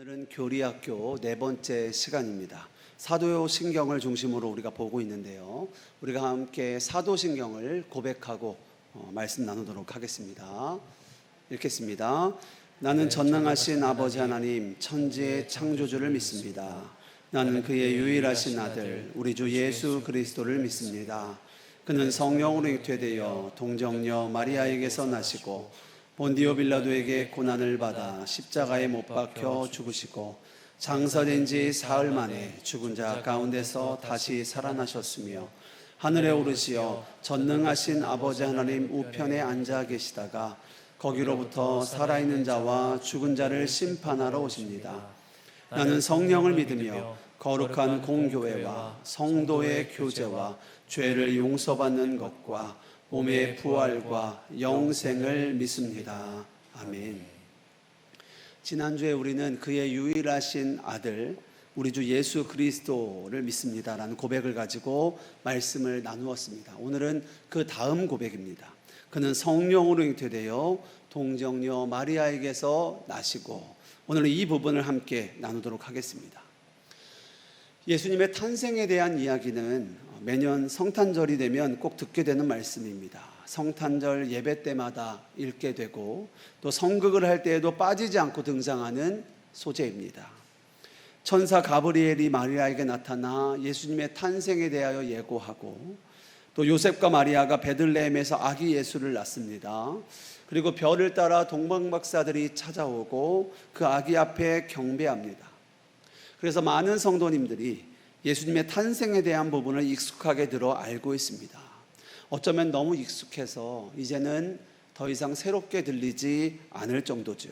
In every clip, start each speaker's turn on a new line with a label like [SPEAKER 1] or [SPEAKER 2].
[SPEAKER 1] 오늘은 교리학교 네 번째 시간입니다. 사도신경을 중심으로 우리가 보고 있는데요. 우리가 함께 사도신경을 고백하고 말씀 나누도록 하겠습니다. 읽겠습니다. 나는 전능하신 아버지 하나님 천지의 창조주를 믿습니다. 나는 그의 유일하신 아들 우리 주 예수 그리스도를 믿습니다. 그는 성령으로 잉태되어 동정녀 마리아에게서 나시고 본디오 빌라도에게 고난을 받아 십자가에 못 박혀 죽으시고 장사된 지 사흘 만에 죽은 자 가운데서 다시 살아나셨으며 하늘에 오르시어 전능하신 아버지 하나님 우편에 앉아 계시다가 거기로부터 살아있는 자와 죽은 자를 심판하러 오십니다. 나는 성령을 믿으며 거룩한 공교회와 성도의 교제와 죄를 용서받는 것과 몸의 부활과 영생을 믿습니다. 아멘. 지난주에 우리는 그의 유일하신 아들 우리 주 예수 그리스도를 믿습니다라는 고백을 가지고 말씀을 나누었습니다. 오늘은 그 다음 고백입니다. 그는 성령으로 잉태되어 동정녀 마리아에게서 나시고, 오늘은 이 부분을 함께 나누도록 하겠습니다. 예수님의 탄생에 대한 이야기는 매년 성탄절이 되면 꼭 듣게 되는 말씀입니다. 성탄절 예배 때마다 읽게 되고 또 성극을 할 때에도 빠지지 않고 등장하는 소재입니다. 천사 가브리엘이 마리아에게 나타나 예수님의 탄생에 대하여 예고하고 또 요셉과 마리아가 베들레헴에서 아기 예수를 낳습니다. 그리고 별을 따라 동방박사들이 찾아오고 그 아기 앞에 경배합니다. 그래서 많은 성도님들이 예수님의 탄생에 대한 부분을 익숙하게 들어 알고 있습니다. 어쩌면 너무 익숙해서 이제는 더 이상 새롭게 들리지 않을 정도죠.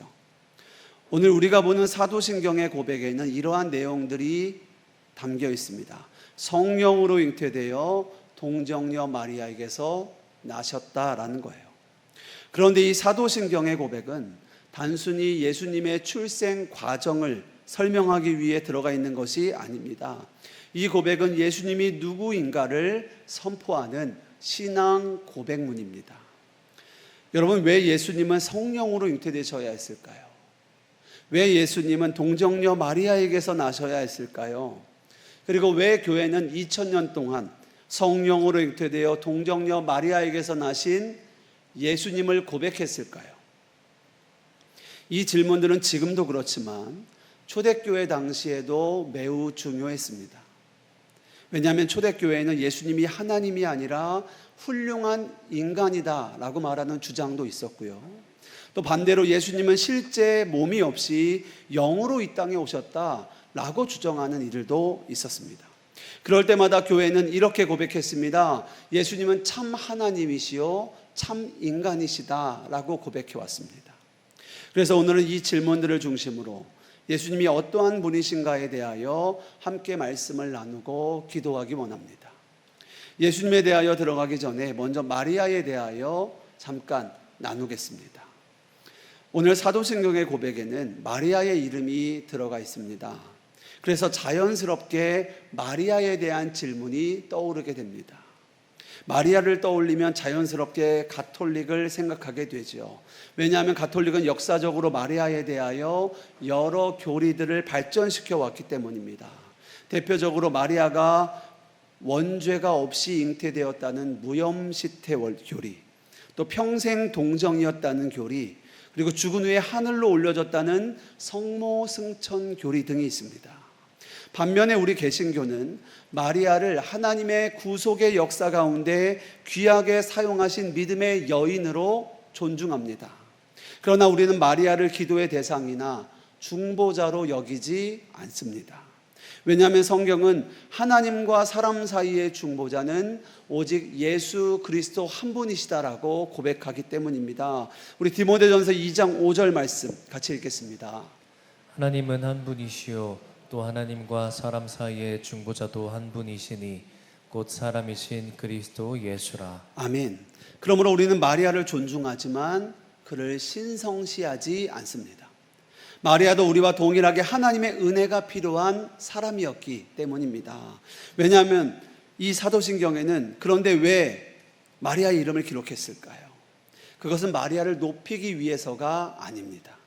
[SPEAKER 1] 오늘 우리가 보는 사도신경의 고백에는 이러한 내용들이 담겨 있습니다. 성령으로 잉태되어 동정녀 마리아에게서 나셨다라는 거예요. 그런데 이 사도신경의 고백은 단순히 예수님의 출생 과정을 설명하기 위해 들어가 있는 것이 아닙니다. 이 고백은 예수님이 누구인가를 선포하는 신앙 고백문입니다. 여러분, 왜 예수님은 성령으로 잉태되셔야 했을까요? 왜 예수님은 동정녀 마리아에게서 나셔야 했을까요? 그리고 왜 교회는 2000년 동안 성령으로 잉태되어 동정녀 마리아에게서 나신 예수님을 고백했을까요? 이 질문들은 지금도 그렇지만 초대교회 당시에도 매우 중요했습니다. 왜냐하면 초대교회에는 예수님이 하나님이 아니라 훌륭한 인간이다 라고 말하는 주장도 있었고요. 또 반대로 예수님은 실제 몸이 없이 영으로 이 땅에 오셨다 라고 주장하는 이들도 있었습니다. 그럴 때마다 교회는 이렇게 고백했습니다. 예수님은 참 하나님이시요 참 인간이시다 라고 고백해 왔습니다. 그래서 오늘은 이 질문들을 중심으로 예수님이 어떠한 분이신가에 대하여 함께 말씀을 나누고 기도하기 원합니다. 예수님에 대하여 들어가기 전에 먼저 마리아에 대하여 잠깐 나누겠습니다. 오늘 사도신경의 고백에는 마리아의 이름이 들어가 있습니다. 그래서 자연스럽게 마리아에 대한 질문이 떠오르게 됩니다. 마리아를 떠올리면 자연스럽게 가톨릭을 생각하게 되죠. 왜냐하면 가톨릭은 역사적으로 마리아에 대하여 여러 교리들을 발전시켜 왔기 때문입니다. 대표적으로 마리아가 원죄가 없이 잉태되었다는 무염시태 교리, 또 평생 동정이었다는 교리, 그리고 죽은 후에 하늘로 올려졌다는 성모승천 교리 등이 있습니다. 반면에 우리 개신교는 마리아를 하나님의 구속의 역사 가운데 귀하게 사용하신 믿음의 여인으로 존중합니다. 그러나 우리는 마리아를 기도의 대상이나 중보자로 여기지 않습니다. 왜냐하면 성경은 하나님과 사람 사이의 중보자는 오직 예수 그리스도 한 분이시다라고 고백하기 때문입니다. 우리 디모데전서 2장 5절 말씀 같이 읽겠습니다.
[SPEAKER 2] 하나님은 한 분이시요 또 하나님과 사람 사이의 중보자도 한 분이시니 곧 사람이신 그리스도 예수라.
[SPEAKER 1] 아멘. 그러므로 우리는 마리아를 존중하지만 그를 신성시하지 않습니다. 마리아도 우리와 동일하게 하나님의 은혜가 필요한 사람이었기 때문입니다. 왜냐하면 이 사도신경에는 그런데 왜 마리아의 이름을 기록했을까요? 그것은 마리아를 높이기 위해서가 아닙니다.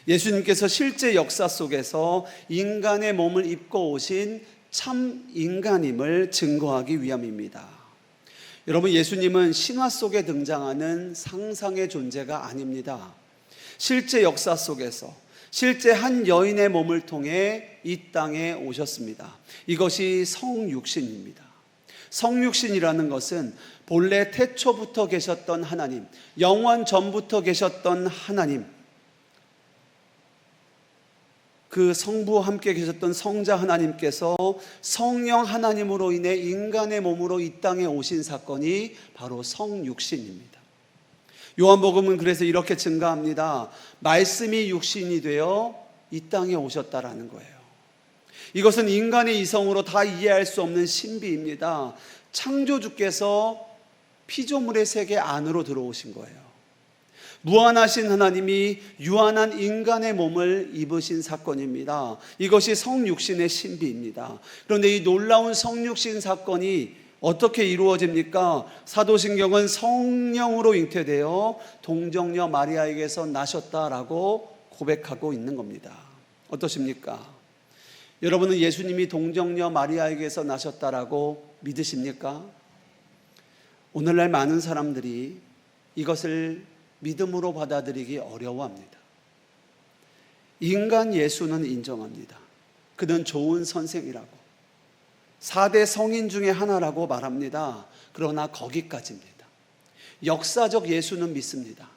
[SPEAKER 1] 예수님께서 실제 역사 속에서 인간의 몸을 입고 오신 참 인간임을 증거하기 위함입니다. 여러분, 예수님은 신화 속에 등장하는 상상의 존재가 아닙니다. 실제 역사 속에서 실제 한 여인의 몸을 통해 이 땅에 오셨습니다. 이것이 성육신입니다. 성육신이라는 것은 본래 태초부터 계셨던 하나님, 영원 전부터 계셨던 하나님, 그 성부와 함께 계셨던 성자 하나님께서 성령 하나님으로 인해 인간의 몸으로 이 땅에 오신 사건이 바로 성육신입니다. 요한복음은 그래서 이렇게 증가합니다. 말씀이 육신이 되어 이 땅에 오셨다라는 거예요. 이것은 인간의 이성으로 다 이해할 수 없는 신비입니다. 창조주께서 피조물의 세계 안으로 들어오신 거예요. 무한하신 하나님이 유한한 인간의 몸을 입으신 사건입니다. 이것이 성육신의 신비입니다. 그런데 이 놀라운 성육신 사건이 어떻게 이루어집니까? 사도신경은 성령으로 잉태되어 동정녀 마리아에게서 나셨다라고 고백하고 있는 겁니다. 어떠십니까? 여러분은 예수님이 동정녀 마리아에게서 나셨다라고 믿으십니까? 오늘날 많은 사람들이 이것을 믿음으로 받아들이기 어려워합니다. 인간 예수는 인정합니다. 그는 좋은 선생이라고, 4대 성인 중에 하나라고 말합니다. 그러나 거기까지입니다. 역사적 예수는 믿습니다.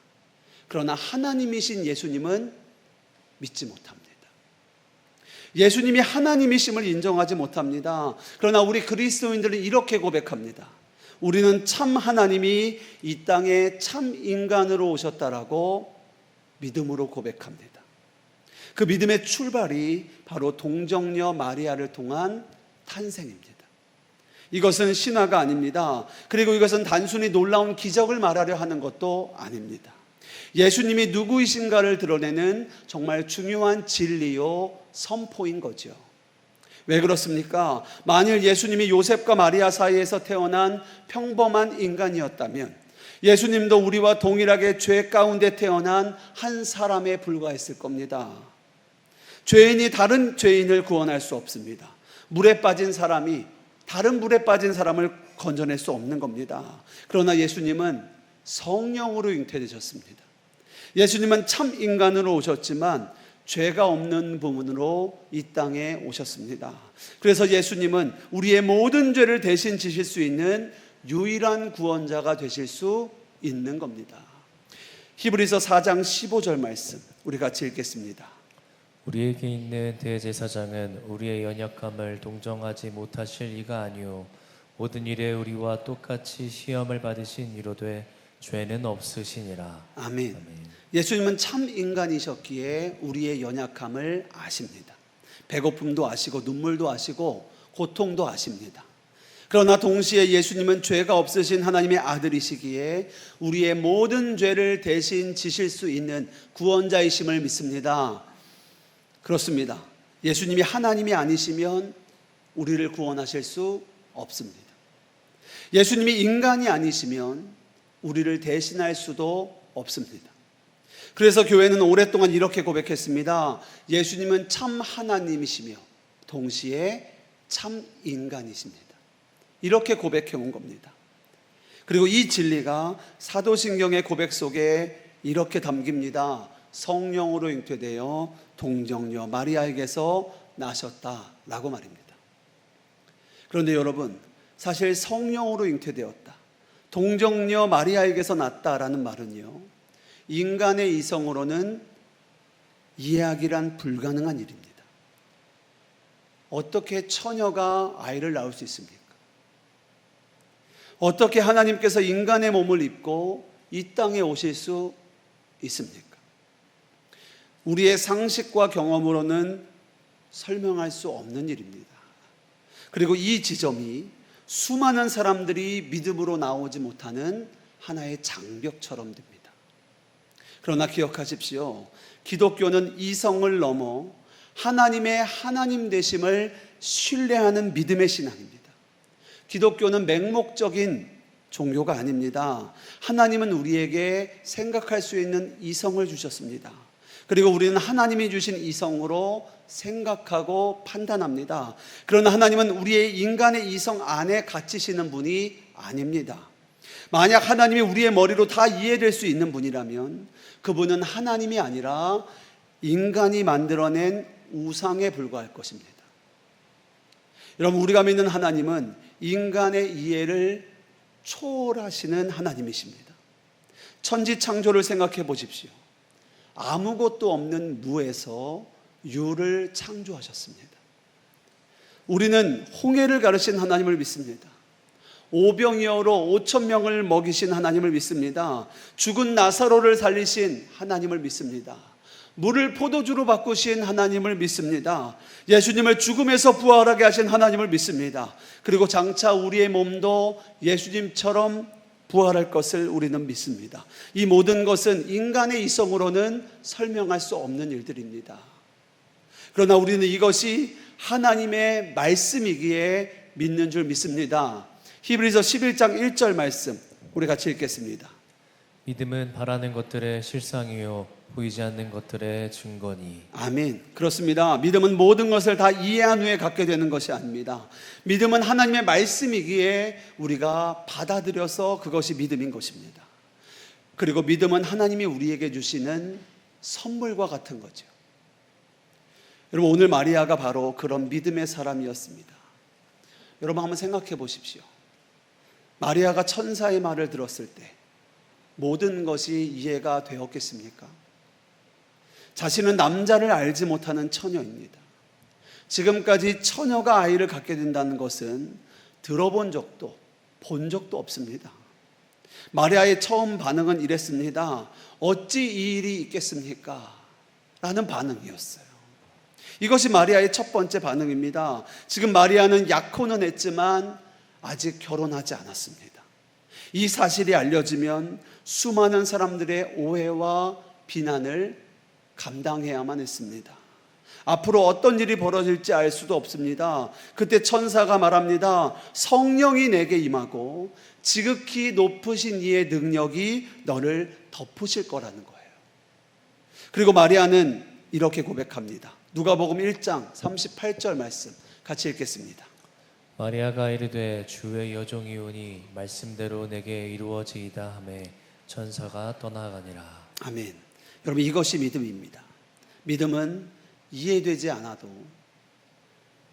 [SPEAKER 1] 그러나 하나님이신 예수님은 믿지 못합니다. 예수님이 하나님이심을 인정하지 못합니다. 그러나 우리 그리스도인들은 이렇게 고백합니다. 우리는 참 하나님이 이 땅에 참 인간으로 오셨다라고 믿음으로 고백합니다. 그 믿음의 출발이 바로 동정녀 마리아를 통한 탄생입니다. 이것은 신화가 아닙니다. 그리고 이것은 단순히 놀라운 기적을 말하려 하는 것도 아닙니다. 예수님이 누구이신가를 드러내는 정말 중요한 진리요 선포인 거죠. 왜 그렇습니까? 만일 예수님이 요셉과 마리아 사이에서 태어난 평범한 인간이었다면 예수님도 우리와 동일하게 죄 가운데 태어난 한 사람에 불과했을 겁니다. 죄인이 다른 죄인을 구원할 수 없습니다. 물에 빠진 사람이 다른 물에 빠진 사람을 건져낼 수 없는 겁니다. 그러나 예수님은 성령으로 잉태되셨습니다. 예수님은 참 인간으로 오셨지만 죄가 없는 부분으로 이 땅에 오셨습니다. 그래서 예수님은 우리의 모든 죄를 대신 지실 수 있는 유일한 구원자가 되실 수 있는 겁니다. 히브리서 4장 15절 말씀 우리 같이 읽겠습니다.
[SPEAKER 2] 우리에게 있는 대제사장은 우리의 연약함을 동정하지 못하실 이가 아니요 모든 일에 우리와 똑같이 시험을 받으신 이로되 죄는 없으시니라.
[SPEAKER 1] 아멘. 예수님은 참 인간이셨기에 우리의 연약함을 아십니다. 배고픔도 아시고 눈물도 아시고 고통도 아십니다. 그러나 동시에 예수님은 죄가 없으신 하나님의 아들이시기에 우리의 모든 죄를 대신 지실 수 있는 구원자이심을 믿습니다. 그렇습니다. 예수님이 하나님이 아니시면 우리를 구원하실 수 없습니다. 예수님이 인간이 아니시면 우리를 대신할 수도 없습니다. 그래서 교회는 오랫동안 이렇게 고백했습니다. 예수님은 참 하나님이시며 동시에 참 인간이십니다. 이렇게 고백해 온 겁니다. 그리고 이 진리가 사도신경의 고백 속에 이렇게 담깁니다. 성령으로 잉태되어 동정녀 마리아에게서 나셨다라고 말입니다. 그런데 여러분, 사실 성령으로 잉태되었다, 동정녀 마리아에게서 났다라는 말은요, 인간의 이성으로는 이해하기란 불가능한 일입니다. 어떻게 처녀가 아이를 낳을 수 있습니까? 어떻게 하나님께서 인간의 몸을 입고 이 땅에 오실 수 있습니까? 우리의 상식과 경험으로는 설명할 수 없는 일입니다. 그리고 이 지점이 수많은 사람들이 믿음으로 나오지 못하는 하나의 장벽처럼 됩니다. 그러나 기억하십시오. 기독교는 이성을 넘어 하나님의 하나님 되심을 신뢰하는 믿음의 신앙입니다. 기독교는 맹목적인 종교가 아닙니다. 하나님은 우리에게 생각할 수 있는 이성을 주셨습니다. 그리고 우리는 하나님이 주신 이성으로 생각하고 판단합니다. 그러나 하나님은 우리의 인간의 이성 안에 갇히시는 분이 아닙니다. 만약 하나님이 우리의 머리로 다 이해될 수 있는 분이라면 그분은 하나님이 아니라 인간이 만들어낸 우상에 불과할 것입니다. 여러분, 우리가 믿는 하나님은 인간의 이해를 초월하시는 하나님이십니다. 천지 창조를 생각해 보십시오. 아무것도 없는 무에서 유를 창조하셨습니다. 우리는 홍해를 가르신 하나님을 믿습니다. 오병이어로 5,000명을 먹이신 하나님을 믿습니다. 죽은 나사로를 살리신 하나님을 믿습니다. 물을 포도주로 바꾸신 하나님을 믿습니다. 예수님을 죽음에서 부활하게 하신 하나님을 믿습니다. 그리고 장차 우리의 몸도 예수님처럼 부활할 것을 우리는 믿습니다. 이 모든 것은 인간의 이성으로는 설명할 수 없는 일들입니다. 그러나 우리는 이것이 하나님의 말씀이기에 믿는 줄 믿습니다. 히브리서 11장 1절 말씀 우리 같이 읽겠습니다.
[SPEAKER 2] 믿음은 바라는 것들의 실상이요 보이지 않는 것들의 증거니.
[SPEAKER 1] 아멘. 그렇습니다. 믿음은 모든 것을 다 이해한 후에 갖게 되는 것이 아닙니다. 믿음은 하나님의 말씀이기에 우리가 받아들여서 그것이 믿음인 것입니다. 그리고 믿음은 하나님이 우리에게 주시는 선물과 같은 거죠. 여러분, 오늘 마리아가 바로 그런 믿음의 사람이었습니다. 여러분, 한번 생각해 보십시오. 마리아가 천사의 말을 들었을 때 모든 것이 이해가 되었겠습니까? 자신은 남자를 알지 못하는 처녀입니다. 지금까지 처녀가 아이를 갖게 된다는 것은 들어본 적도 본 적도 없습니다. 마리아의 처음 반응은 이랬습니다. 어찌 이 일이 있겠습니까? 라는 반응이었어요. 이것이 마리아의 첫 번째 반응입니다. 지금 마리아는 약혼은 했지만 아직 결혼하지 않았습니다. 이 사실이 알려지면 수많은 사람들의 오해와 비난을 감당해야만 했습니다. 앞으로 어떤 일이 벌어질지 알 수도 없습니다. 그때 천사가 말합니다. 성령이 내게 임하고 지극히 높으신 이의 능력이 너를 덮으실 거라는 거예요. 그리고 마리아는 이렇게 고백합니다. 누가복음 1장 38절 말씀 같이 읽겠습니다.
[SPEAKER 2] 마리아가 이르되 주의 여종이오니 말씀대로 내게 이루어지이다 하매 천사가 떠나가니라.
[SPEAKER 1] 아멘. 여러분, 이것이 믿음입니다. 믿음은 이해되지 않아도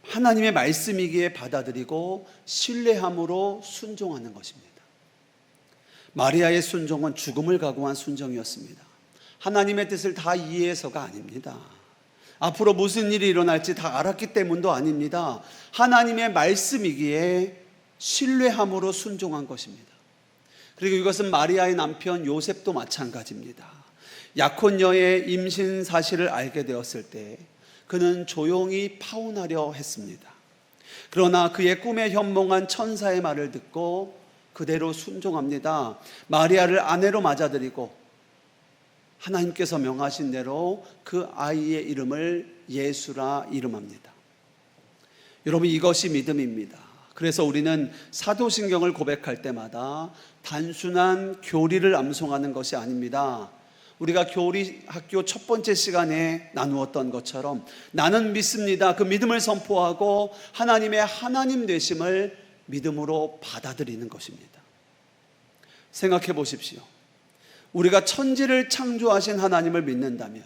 [SPEAKER 1] 하나님의 말씀이기에 받아들이고 신뢰함으로 순종하는 것입니다. 마리아의 순종은 죽음을 각오한 순종이었습니다. 하나님의 뜻을 다 이해해서가 아닙니다. 앞으로 무슨 일이 일어날지 다 알았기 때문도 아닙니다. 하나님의 말씀이기에 신뢰함으로 순종한 것입니다. 그리고 이것은 마리아의 남편 요셉도 마찬가지입니다. 약혼녀의 임신 사실을 알게 되었을 때 그는 조용히 파혼하려 했습니다. 그러나 그의 꿈에 현몽한 천사의 말을 듣고 그대로 순종합니다. 마리아를 아내로 맞아들이고 하나님께서 명하신 대로 그 아이의 이름을 예수라 이름합니다. 여러분, 이것이 믿음입니다. 그래서 우리는 사도신경을 고백할 때마다 단순한 교리를 암송하는 것이 아닙니다. 우리가 교리 학교 첫 번째 시간에 나누었던 것처럼 나는 믿습니다. 그 믿음을 선포하고 하나님의 하나님 되심을 믿음으로 받아들이는 것입니다. 생각해 보십시오. 우리가 천지를 창조하신 하나님을 믿는다면,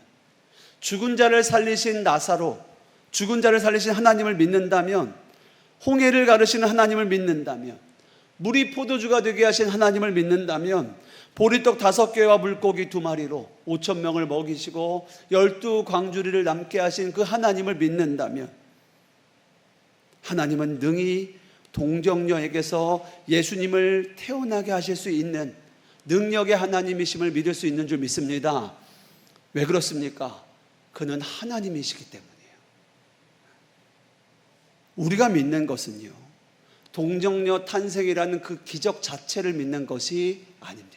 [SPEAKER 1] 죽은 자를 살리신 나사로, 죽은 자를 살리신 하나님을 믿는다면, 홍해를 가르시는 하나님을 믿는다면, 물이 포도주가 되게 하신 하나님을 믿는다면, 보리떡 5개와 물고기 2마리로 5,000명을 먹이시고 12광주리를 남게 하신 그 하나님을 믿는다면, 하나님은 능히 동정녀에게서 예수님을 태어나게 하실 수 있는 능력의 하나님이심을 믿을 수 있는 줄 믿습니다. 왜 그렇습니까? 그는 하나님이시기 때문이에요. 우리가 믿는 것은요, 동정녀 탄생이라는 그 기적 자체를 믿는 것이 아닙니다.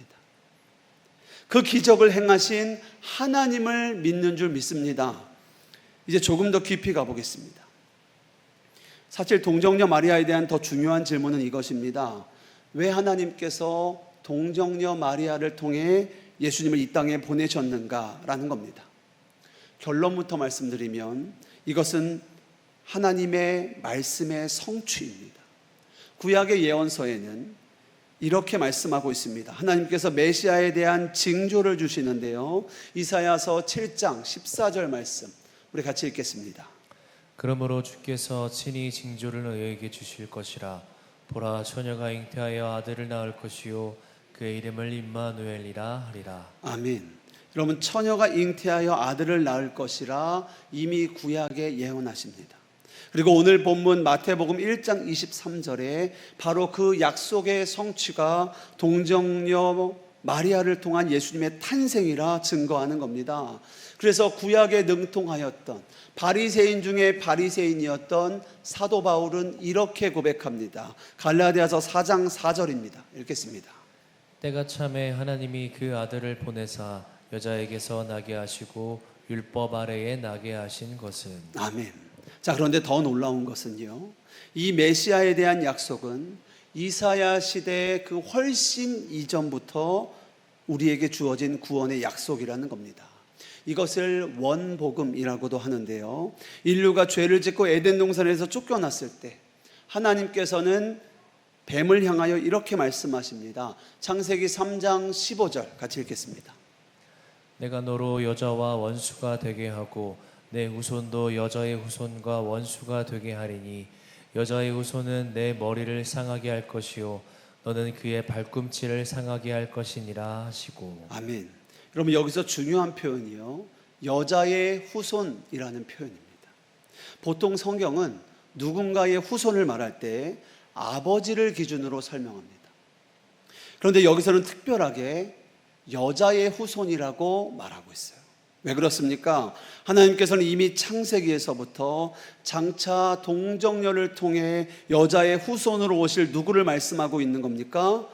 [SPEAKER 1] 그 기적을 행하신 하나님을 믿는 줄 믿습니다. 이제 조금 더 깊이 가보겠습니다. 사실 동정녀 마리아에 대한 더 중요한 질문은 이것입니다. 왜 하나님께서 동정녀 마리아를 통해 예수님을 이 땅에 보내셨는가라는 겁니다. 결론부터 말씀드리면 이것은 하나님의 말씀의 성취입니다. 구약의 예언서에는 이렇게 말씀하고 있습니다. 하나님께서 메시아에 대한 징조를 주시는데요. 이사야서 7장 14절 말씀 우리 같이 읽겠습니다.
[SPEAKER 2] 그러므로 주께서 친히 징조를 너희에게 주실 것이라. 보라, 처녀가 잉태하여 아들을 낳을 것이요 그의 이름을 임마누엘이라 하리라.
[SPEAKER 1] 아멘. 여러분, 처녀가 잉태하여 아들을 낳을 것이라 이미 구약에 예언하십니다. 그리고 오늘 본문 마태복음 1장 23절에 바로 그 약속의 성취가 동정녀 마리아를 통한 예수님의 탄생이라 증거하는 겁니다. 그래서 구약에 능통하였던 바리새인 중에 바리새인이었던 사도 바울은 이렇게 고백합니다. 갈라디아서 4장 4절입니다. 읽겠습니다.
[SPEAKER 2] 때가 참에 하나님이 그 아들을 보내사 여자에게서 나게 하시고 율법 아래에 나게 하신 것은.
[SPEAKER 1] 아멘. 자, 그런데 더 놀라운 것은요, 이 메시아에 대한 약속은 이사야 시대의 그 훨씬 이전부터 우리에게 주어진 구원의 약속이라는 겁니다. 이것을 원복음이라고도 하는데요, 인류가 죄를 짓고 에덴 동산에서 쫓겨났을 때 하나님께서는 뱀을 향하여 이렇게 말씀하십니다. 창세기 3장 15절 같이 읽겠습니다.
[SPEAKER 2] 내가 너로 여자와 원수가 되게 하고 내 후손도 여자의 후손과 원수가 되게 하리니 여자의 후손은 내 머리를 상하게 할 것이요 너는 그의 발꿈치를 상하게 할 것이니라 하시고.
[SPEAKER 1] 아멘. 여러분, 여기서 중요한 표현이요, 여자의 후손이라는 표현입니다. 보통 성경은 누군가의 후손을 말할 때 아버지를 기준으로 설명합니다. 그런데 여기서는 특별하게 여자의 후손이라고 말하고 있어요. 왜 그렇습니까? 하나님께서는 이미 창세기에서부터 장차 동정녀를 통해 여자의 후손으로 오실 누구를 말씀하고 있는 겁니까?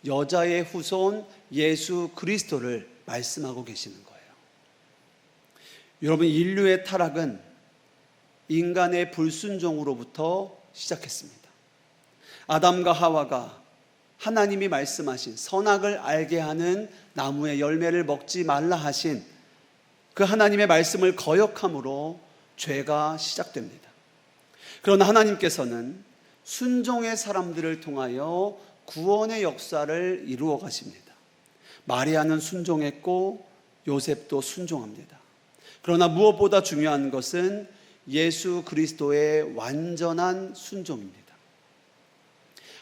[SPEAKER 1] 여자의 후손 예수 그리스도를 말씀하고 계시는 거예요. 여러분, 인류의 타락은 인간의 불순종으로부터 시작했습니다. 아담과 하와가 하나님이 말씀하신 선악을 알게 하는 나무의 열매를 먹지 말라 하신 그 하나님의 말씀을 거역함으로 죄가 시작됩니다. 그러나 하나님께서는 순종의 사람들을 통하여 구원의 역사를 이루어 가십니다. 마리아는 순종했고 요셉도 순종합니다. 그러나 무엇보다 중요한 것은 예수 그리스도의 완전한 순종입니다.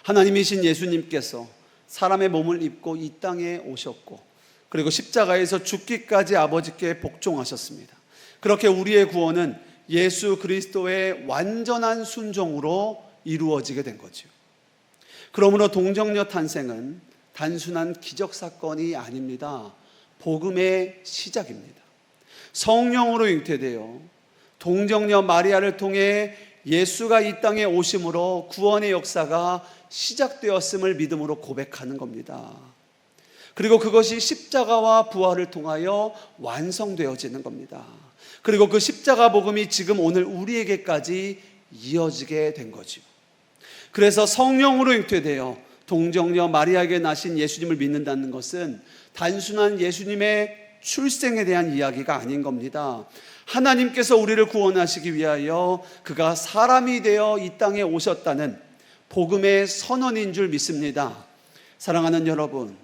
[SPEAKER 1] 하나님이신 예수님께서 사람의 몸을 입고 이 땅에 오셨고 그리고 십자가에서 죽기까지 아버지께 복종하셨습니다. 그렇게 우리의 구원은 예수 그리스도의 완전한 순종으로 이루어지게 된 거죠. 그러므로 동정녀 탄생은 단순한 기적사건이 아닙니다. 복음의 시작입니다. 성령으로 잉태되어 동정녀 마리아를 통해 예수가 이 땅에 오심으로 구원의 역사가 시작되었음을 믿음으로 고백하는 겁니다. 그리고 그것이 십자가와 부활을 통하여 완성되어지는 겁니다. 그리고 그 십자가 복음이 지금 오늘 우리에게까지 이어지게 된 거죠. 그래서 성령으로 잉태되어 동정녀 마리아에게 나신 예수님을 믿는다는 것은 단순한 예수님의 출생에 대한 이야기가 아닌 겁니다. 하나님께서 우리를 구원하시기 위하여 그가 사람이 되어 이 땅에 오셨다는 복음의 선언인 줄 믿습니다. 사랑하는 여러분,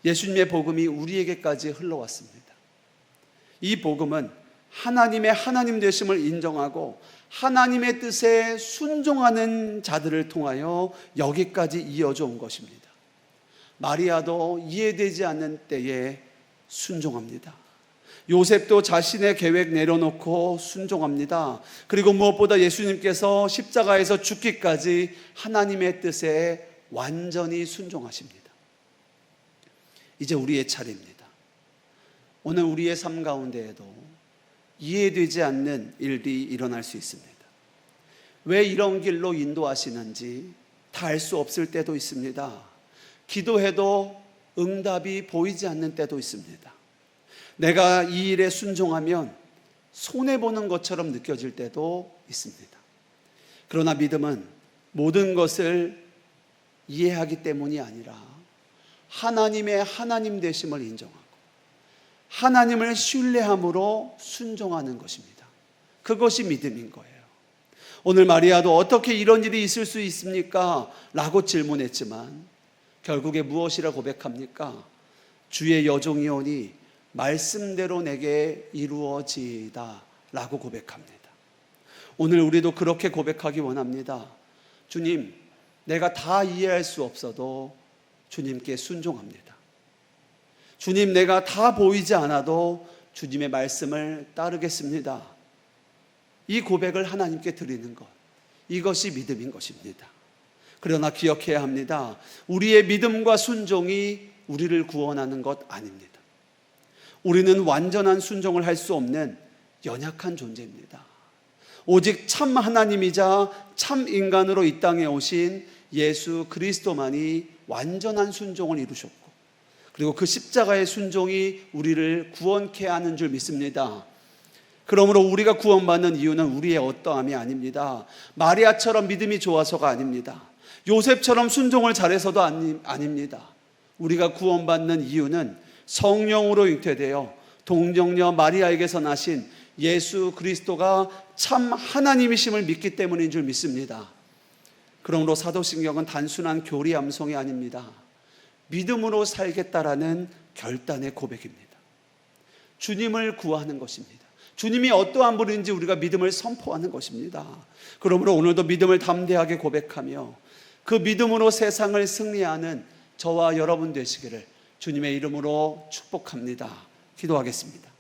[SPEAKER 1] 예수님의 복음이 우리에게까지 흘러왔습니다. 이 복음은 하나님의 하나님 되심을 인정하고 하나님의 뜻에 순종하는 자들을 통하여 여기까지 이어져 온 것입니다. 마리아도 이해되지 않는 때에 순종합니다. 요셉도 자신의 계획 내려놓고 순종합니다. 그리고 무엇보다 예수님께서 십자가에서 죽기까지 하나님의 뜻에 완전히 순종하십니다. 이제 우리의 차례입니다. 오늘 우리의 삶 가운데에도 이해되지 않는 일이 일어날 수 있습니다. 왜 이런 길로 인도하시는지 다 알 수 없을 때도 있습니다. 기도해도 응답이 보이지 않는 때도 있습니다. 내가 이 일에 순종하면 손해보는 것처럼 느껴질 때도 있습니다. 그러나 믿음은 모든 것을 이해하기 때문이 아니라 하나님의 하나님 되심을 인정하고 하나님을 신뢰함으로 순종하는 것입니다. 그것이 믿음인 거예요. 오늘 마리아도 어떻게 이런 일이 있을 수 있습니까? 라고 질문했지만 결국에 무엇이라 고백합니까? 주의 여종이오니 말씀대로 내게 이루어지이다 라고 고백합니다. 오늘 우리도 그렇게 고백하기 원합니다. 주님, 내가 다 이해할 수 없어도 주님께 순종합니다. 주님, 내가 다 보이지 않아도 주님의 말씀을 따르겠습니다. 이 고백을 하나님께 드리는 것, 이것이 믿음인 것입니다. 그러나 기억해야 합니다. 우리의 믿음과 순종이 우리를 구원하는 것 아닙니다. 우리는 완전한 순종을 할 수 없는 연약한 존재입니다. 오직 참 하나님이자 참 인간으로 이 땅에 오신 예수 그리스도만이 완전한 순종을 이루셨고, 그리고 그 십자가의 순종이 우리를 구원케 하는 줄 믿습니다. 그러므로 우리가 구원받는 이유는 우리의 어떠함이 아닙니다. 마리아처럼 믿음이 좋아서가 아닙니다. 요셉처럼 순종을 잘해서도 아닙니다. 우리가 구원받는 이유는 성령으로 잉태되어 동정녀 마리아에게서 나신 예수 그리스도가 참 하나님이심을 믿기 때문인 줄 믿습니다. 그러므로 사도신경은 단순한 교리 암송이 아닙니다. 믿음으로 살겠다라는 결단의 고백입니다. 주님을 구하는 것입니다. 주님이 어떠한 분인지 우리가 믿음을 선포하는 것입니다. 그러므로 오늘도 믿음을 담대하게 고백하며 그 믿음으로 세상을 승리하는 저와 여러분 되시기를 주님의 이름으로 축복합니다. 기도하겠습니다.